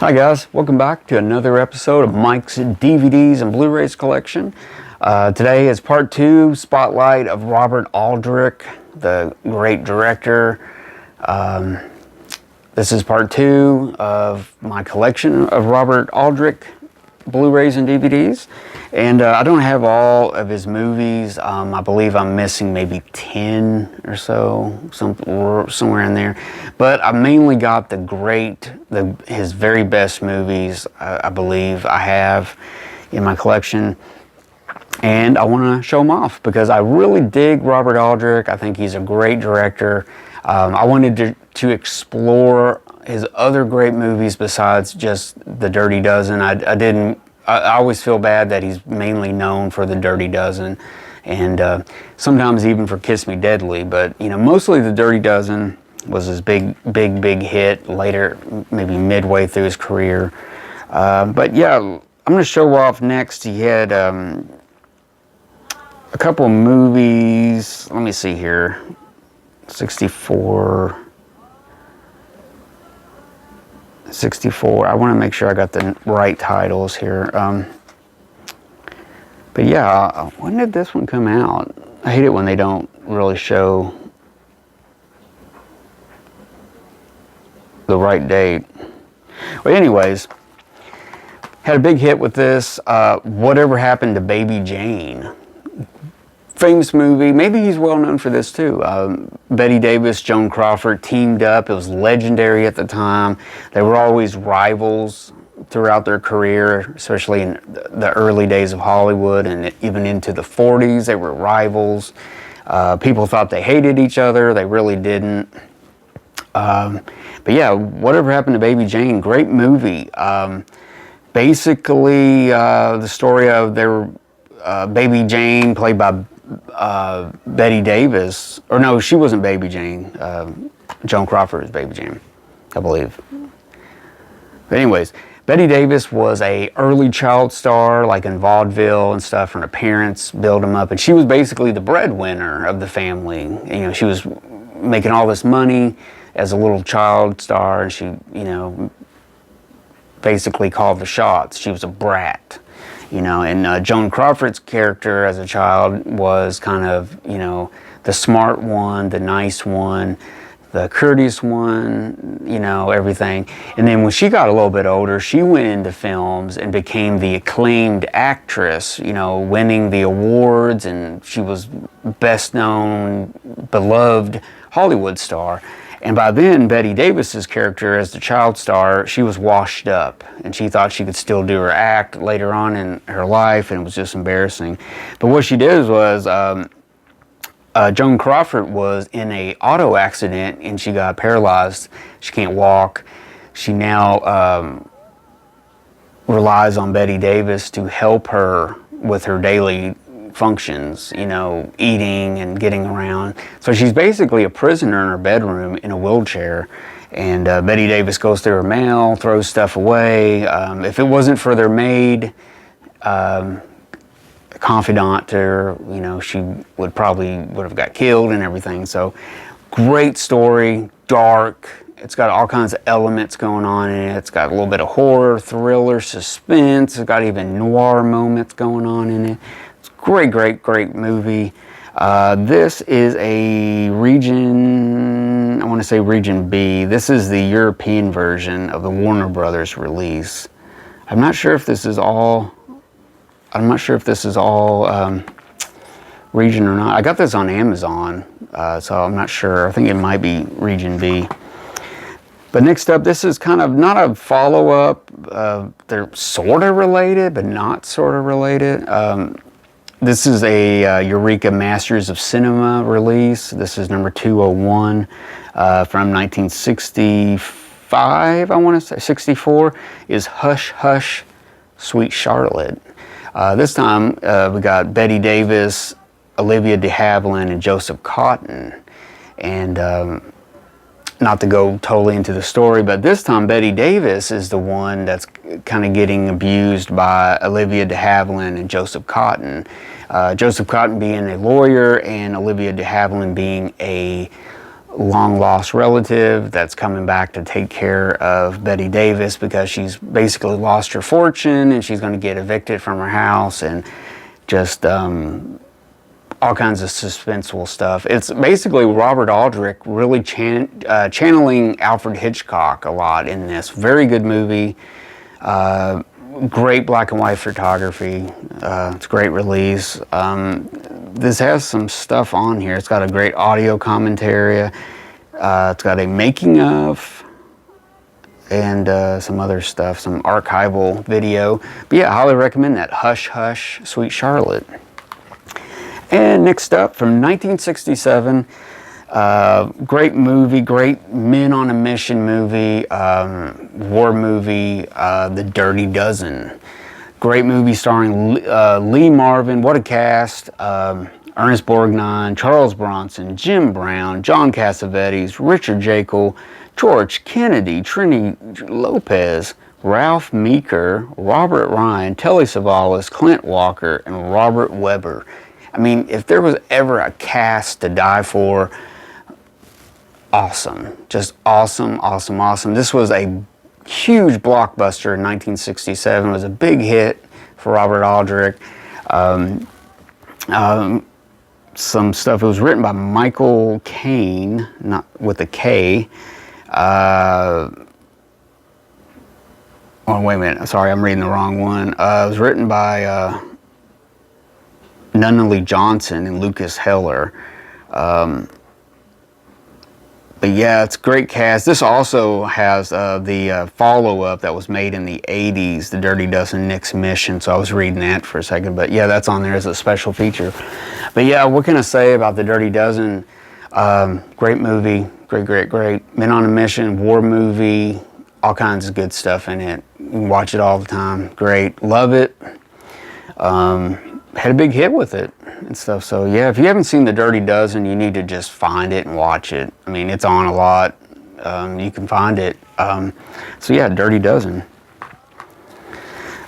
Hi guys, welcome back to another episode of Mike's DVDs and Blu-rays collection. Today is part 2, spotlight of Robert Aldrich, the great director. This is part 2 of my collection of Robert Aldrich Blu-rays and DVDs. And I don't have all of his movies. I believe I'm missing maybe 10 or so, somewhere in there. But I mainly got his very best movies, I believe I have in my collection. And I want to show them off because I really dig Robert Aldrich. I think he's a great director. I wanted to explore his other great movies besides just The Dirty Dozen. I always feel bad that he's mainly known for The Dirty Dozen and sometimes even for Kiss Me Deadly, but mostly The Dirty Dozen was his big hit later, maybe midway through his career. But yeah, I'm going to show off next. He had a couple of movies. Let me see here. 64. I want to make sure I got the right titles here. But yeah, when did this one come out? I hate it when they don't really show the right date. Well, anyways, had a big hit with this. Whatever Happened to Baby Jane? Famous movie. Maybe he's well known for this too. Bette Davis, Joan Crawford teamed up. It was legendary at the time. They were always rivals throughout their career, especially in the early days of Hollywood and even into the 40s. They were rivals. People thought they hated each other. They really didn't. But yeah, Whatever Happened to Baby Jane? Great movie. Basically, the story of their Baby Jane, played by Bette Davis, or no, she wasn't Baby Jane. Joan Crawford is Baby Jane, I believe. But anyways, Bette Davis was a early child star, like in vaudeville and stuff, and her parents built them up, and she was basically the breadwinner of the family. She was making all this money as a little child star, and she, basically called the shots. She was a brat. And Joan Crawford's character as a child was kind of, the smart one, the nice one, the courteous one, everything. And then when she got a little bit older, she went into films and became the acclaimed actress, winning the awards, and she was best known, beloved Hollywood star. And by then, Bette Davis's character as the child star, she was washed up, and she thought she could still do her act later on in her life, and it was just embarrassing. But what she did was, Joan Crawford was in an auto accident, and she got paralyzed. She can't walk. She now relies on Bette Davis to help her with her daily functions, eating and getting around. So she's basically a prisoner in her bedroom in a wheelchair, and Bette Davis goes through her mail, throws stuff away. If it wasn't for their maid, confidant to her, she would have got killed and everything. So great story, dark. It's got all kinds of elements going on in it. It's got a little bit of horror, thriller, suspense. It's got even noir moments going on in it. Great movie. This is a region, I want to say region B. This is the European version of the Warner Brothers release. I'm not sure if this is all region or not. I got this on Amazon, so I'm not sure. I think it might be region B. But next up, this is kind of not a follow-up. They're sort of related, but not sort of related. This is a Eureka Masters of Cinema release. This is number 201 from 1965, I want to say, 64, is Hush Hush, Sweet Charlotte. This time we got Bette Davis, Olivia de Havilland, and Joseph Cotten. And not to go totally into the story, but this time Bette Davis is the one that's kind of getting abused by Olivia de Havilland and Joseph Cotten. Joseph Cotten being a lawyer and Olivia de Havilland being a long lost relative that's coming back to take care of Betty Davis because she's basically lost her fortune and she's going to get evicted from her house, and just all kinds of suspenseful stuff. It's basically Robert Aldrich really channeling Alfred Hitchcock a lot in this. Very good movie. Great black and white photography. It's a great release. This has some stuff on here. It's got a great audio commentary. It's got a making of and some other stuff, some archival video. But yeah, I highly recommend that. Hush Hush, Sweet Charlotte. And next up, from 1967, great movie, great men on a mission movie, war movie, The Dirty Dozen. Great movie starring Lee Marvin, what a cast, Ernest Borgnine, Charles Bronson, Jim Brown, John Cassavetes, Richard Jekyll, George Kennedy, Trini Lopez, Ralph Meeker, Robert Ryan, Telly Savalas, Clint Walker, and Robert Webber. I mean, if there was ever a cast to die for, awesome. Just awesome, awesome, awesome. This was a huge blockbuster in 1967. It was a big hit for Robert Aldrich. Some stuff, it was written by Michael Caine, not with a K. Oh, wait a minute. Sorry, I'm reading the wrong one. It was written by Nunnally Johnson and Lucas Heller. But yeah, it's a great cast. This also has the follow-up that was made in the 80s, The Dirty Dozen Nick's Mission. So I was reading that for a second. But yeah, that's on there as a special feature. But yeah, what can I say about The Dirty Dozen? Great movie. Great, great, great. Men on a Mission, war movie. All kinds of good stuff in it. You can watch it all the time. Great. Love it. Had a big hit with it and stuff. So yeah, if you haven't seen The Dirty Dozen, you need to just find it and watch it. I mean, it's on a lot. You can find it. So yeah, Dirty Dozen.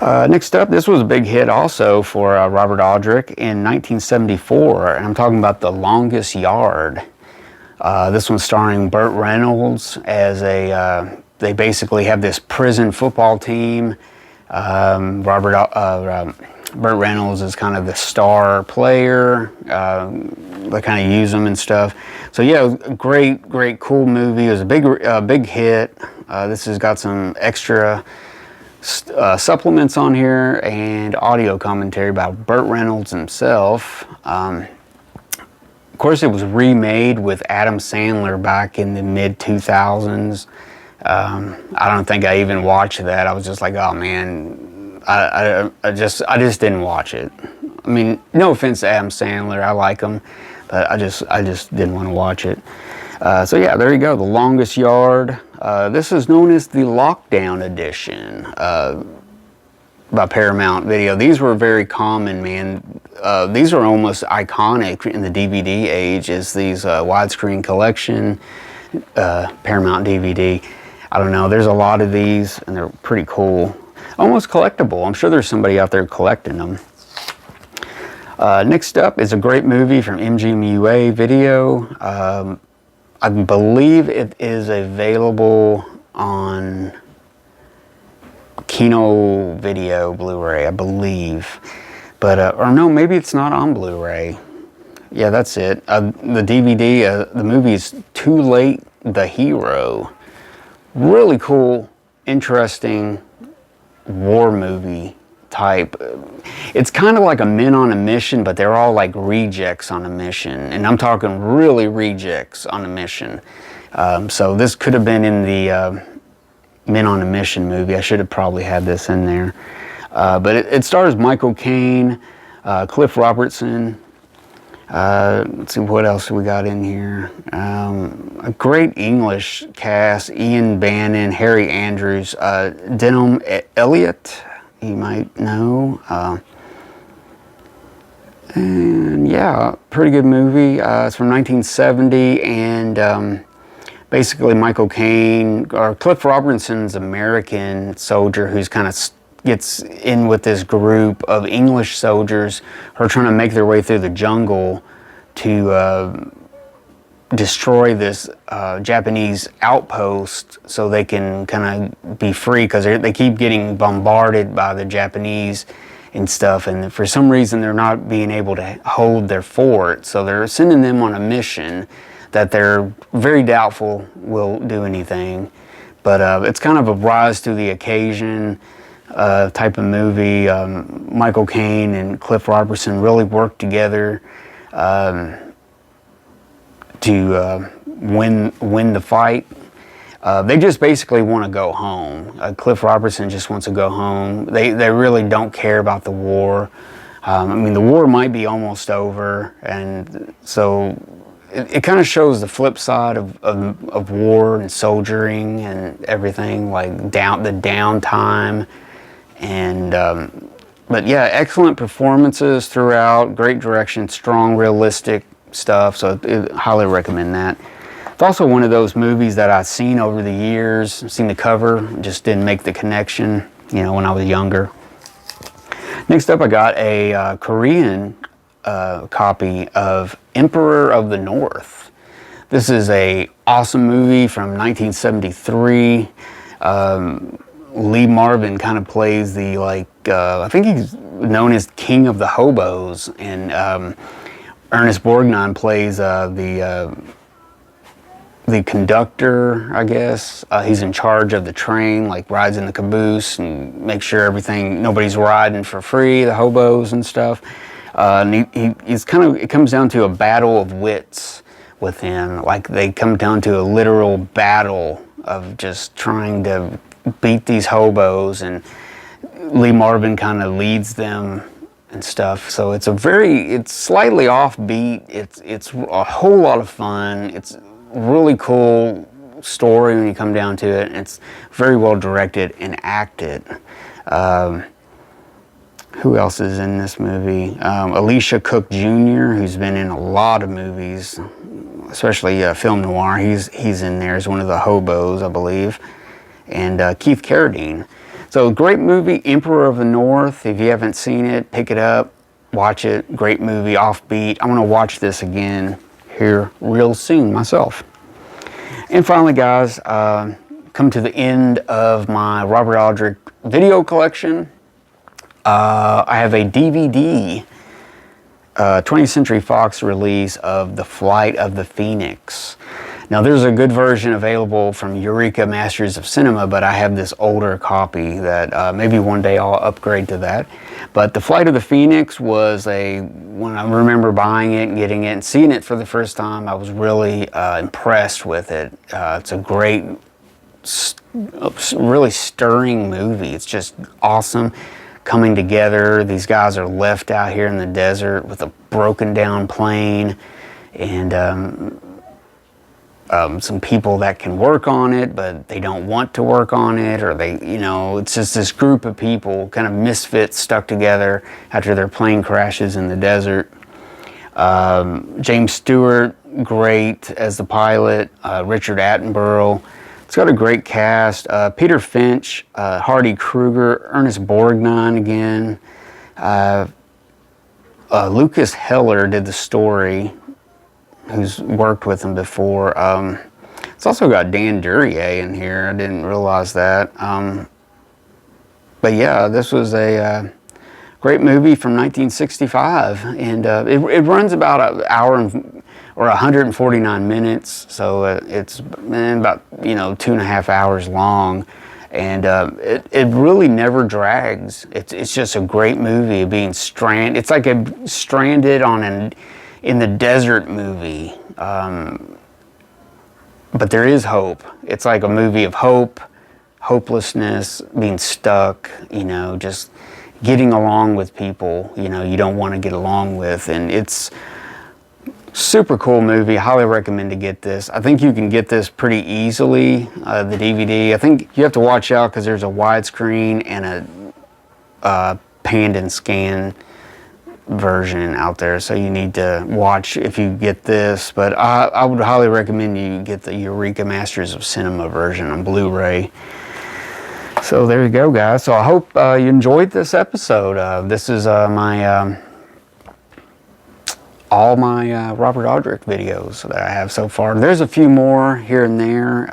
Next up, this was a big hit also for Robert Aldrich in 1974, and I'm talking about The Longest Yard. This one's starring Burt Reynolds as they basically have this prison football team. Burt Reynolds is kind of the star player. They kind of use him and stuff. So yeah, it was a great, great, cool movie. It was a big hit. This has got some extra supplements on here and audio commentary by Burt Reynolds himself. Of course, it was remade with Adam Sandler back in the mid-2000s. I don't think I even watched that. I was just like, oh man, I just didn't watch it. I mean, no offense to Adam Sandler, I like him, but I just didn't want to watch it. So yeah, there you go, The Longest Yard. This is known as the Lockdown Edition by Paramount Video. These were very common, man. These are almost iconic in the DVD age, as these widescreen collection, Paramount DVD. I don't know, there's a lot of these and they're pretty cool. Almost collectible. I'm sure there's somebody out there collecting them. Next up is a great movie from MGMUA Video. I believe it is available on Kino Video Blu-ray, I believe. But, or no, maybe it's not on Blu-ray. Yeah, that's it. The DVD, the movie is Too Late, The Hero. Really cool, interesting war movie type. It's kind of like a Men on a Mission, but they're all like rejects on a mission. And I'm talking really rejects on a mission. So this could have been in the Men on a Mission movie. I should have probably had this in there. But it stars Michael Caine, Cliff Robertson. Let's see, what else we got in here. A great English cast: Ian Bannon, Harry Andrews, Denholm Elliott, you might know. And yeah, pretty good movie. It's from 1970, and basically Michael Caine, or Cliff Robertson's American soldier who's kind of gets in with this group of English soldiers who are trying to make their way through the jungle to destroy this Japanese outpost so they can kind of be free, because they keep getting bombarded by the Japanese and stuff, and for some reason they're not being able to hold their fort, so they're sending them on a mission that they're very doubtful will do anything. But it's kind of a rise to the occasion type of movie. Michael Caine and Cliff Robertson really worked together to win the fight. They just basically want to go home. Cliff Robertson just wants to go home. They really don't care about the war. I mean, the war might be almost over, and so it kind of shows the flip side of war and soldiering and everything, like the downtime. And but yeah, excellent performances throughout, great direction, strong, realistic stuff. So I highly recommend that. It's also one of those movies that I've seen over the years, seen the cover, just didn't make the connection, you know, when I was younger. Next up, I got a Korean copy of Emperor of the North. This is a awesome movie from 1973. Lee Marvin kind of plays the, like, I think he's known as King of the Hobos, and Ernest Borgnine plays the conductor, I guess. He's in charge of the train, like rides in the caboose and makes sure nobody's riding for free, the hobos and stuff. And he's kind of, it comes down to a battle of wits with him. Like, they come down to a literal battle of just trying to beat these hobos, and Lee Marvin kind of leads them and stuff. So it's slightly offbeat. It's a whole lot of fun. It's really cool story when you come down to it. It's very well directed and acted. Who else is in this movie? Alicia Cook Jr., who's been in a lot of movies, especially film noir. He's in there as one of the hobos, I believe. And Keith Carradine. So, great movie, Emperor of the North. If you haven't seen it, pick it up, watch it. Great movie, offbeat. I'm going to watch this again here real soon myself. And finally, guys, come to the end of my Robert Aldrich video collection. I have a DVD 20th Century Fox release of The Flight of the Phoenix. Now, there's a good version available from Eureka Masters of Cinema, but I have this older copy that maybe one day I'll upgrade to that. But The Flight of the Phoenix was when I remember buying it and getting it and seeing it for the first time, I was really impressed with it. It's a great, really stirring movie. It's just awesome. Coming together, these guys are left out here in the desert with a broken down plane, and some people that can work on it, but they don't want to work on it, or it's just this group of people, kind of misfits, stuck together after their plane crashes in the desert. James Stewart, great as the pilot. Richard Attenborough. It's got a great cast. Peter Finch, Hardy Kruger, Ernest Borgnine again. Lucas Heller did the story, who's worked with him before. It's also got Dan Duryea in here. I didn't realize that. But yeah, this was a great movie from 1965, and it runs about an hour or 149 minutes, so it's about 2.5 hours long, and it really never drags. It's just a great movie. Being stranded, it's like a stranded in the desert movie, but there is hope. It's like a movie of hope, hopelessness, being stuck, just getting along with people, you don't want to get along with. And it's super cool movie. I highly recommend to get this. I think you can get this pretty easily, the DVD. I think you have to watch out because there's a widescreen and a panned and scan version out there, so you need to watch if you get this. But I would highly recommend you get the Eureka Masters of Cinema version on Blu-ray. So there you go, guys. So I hope you enjoyed this episode. This is my all my Robert Aldrich videos that I have so far. There's a few more here and there.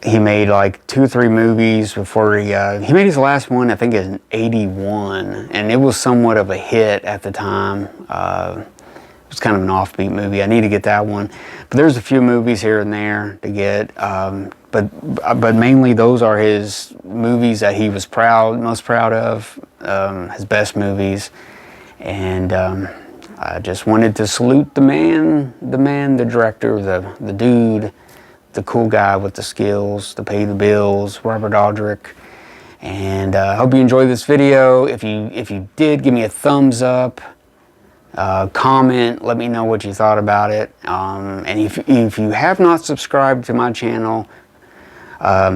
He made like 2 or 3 movies before he made his last one, I think in '81, and it was somewhat of a hit at the time. It was kind of an offbeat movie. I need to get that one. But there's a few movies here and there to get. But mainly those are his movies that he was most proud of, his best movies. And I just wanted to salute the director, the dude, the cool guy with the skills to pay the bills, Robert Aldrich. And I hope you enjoyed this video. If you did, give me a thumbs up. Comment, let me know what you thought about it. And if you have not subscribed to my channel,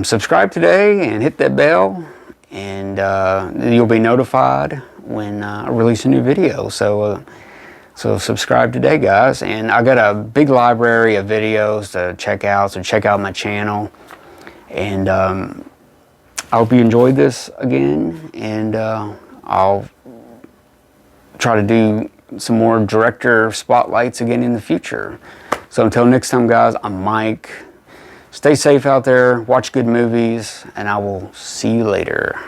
subscribe today and hit that bell, and you'll be notified when I release a new video. So subscribe today, guys. And I got a big library of videos to check out, so check out my channel. And I hope you enjoyed this again, and I'll try to do some more director spotlights again in the future. So until next time, guys, I'm Mike. Stay safe out there, watch good movies, and I will see you later.